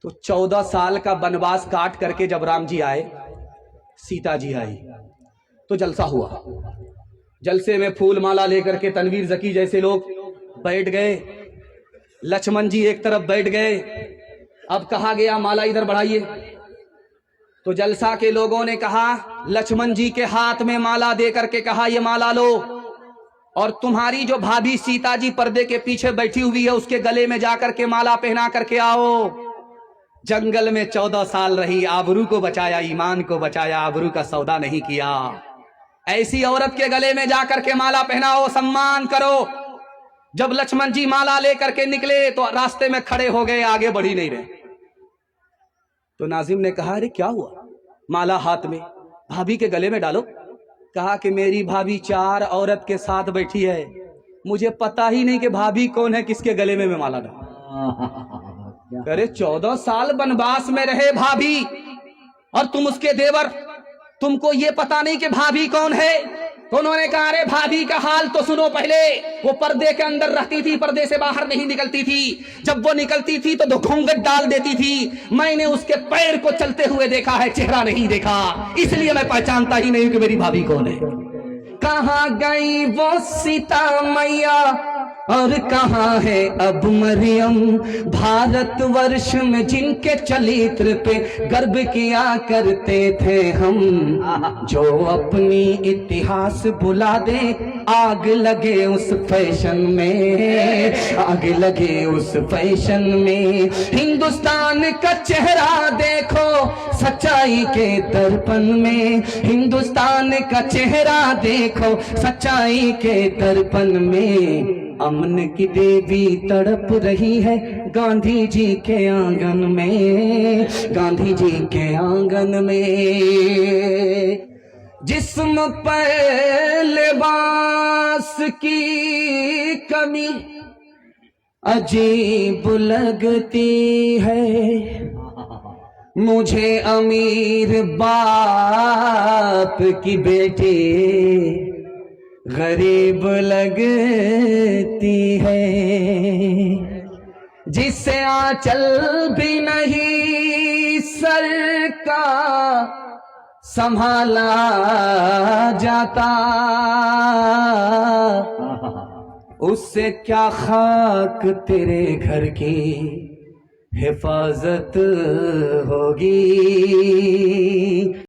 तो 14 साल का वनवास काट करके जब राम जी आए, सीता जी आई, तो जलसा हुआ। जलसे में फूल माला लेकर के तनवीर जकी जैसे लोग बैठ गए, लक्ष्मण जी एक तरफ बैठ गए। अब कहा गया माला इधर बढ़ाइए, तो जलसा के लोगों ने कहा, लक्ष्मण जी के हाथ में माला दे करके कहा, ये माला लो, और तुम्हारी जो भाभी सीता जी पर्दे के पीछे बैठी हुई है उसके गले में जाकर के माला पहना करके आओ। जंगल में 14 साल रही, आबरू को बचाया, ईमान को बचाया, आबरू का सौदा नहीं किया। ऐसी औरत के गले में जाकर के माला पहनाओ, सम्मान करो। जब लक्ष्मण जी माला लेकर के निकले तो रास्ते में खड़े हो गए, आगे बढ़ ही नहीं रहे। तो नाजिम ने कहा, अरे क्या हुआ? माला हाथ में, भाभी के गले में डालो। कहा कि मेरी भाभी 4 औरत के साथ बैठी है, मुझे पता ही नहीं कि भाभी कौन है, किसके गले में मैं माला डालूं। अरे 14 साल वनवास में रहे भाभी, और तुम उसके देवर, तुमको ये पता नहीं कि भाभी कौन है? तो उन्होंने कहा, अरे भाभी का हाल तो सुनो पहले। वो पर्दे के अंदर रहती थी, पर्दे से बाहर नहीं निकलती थी। जब वो निकलती थी तो घूंघट डाल देती थी। मैंने उसके पैर को चलते हुए देखा है, चेहरा नहीं देखा, इसलिए मैं पहचानता ही नहीं कि मेरी भाभी कौन है। कहाँ गई वो सीता मैया और कहाँ है अब मरियम? भारतवर्ष में जिनके चरित्र पे गर्व किया करते थे हम, जो अपनी इतिहास भुला दे, आग लगे उस फैशन में, आग लगे उस फैशन में। हिंदुस्तान का चेहरा देखो सच्चाई के दर्पण में, हिंदुस्तान का चेहरा देखो सच्चाई के दर्पण में। अमन की देवी तड़प रही है गांधी जी के आंगन में, गांधी जी के आंगन में। जिस्म पर लिबास की कमी अजीब लगती है, मुझे अमीर बाप की बेटी गरीब लगती है। जिससे आंचल भी नहीं सर का संभाला जाता, उससे क्या खाक तेरे घर की हिफाजत होगी।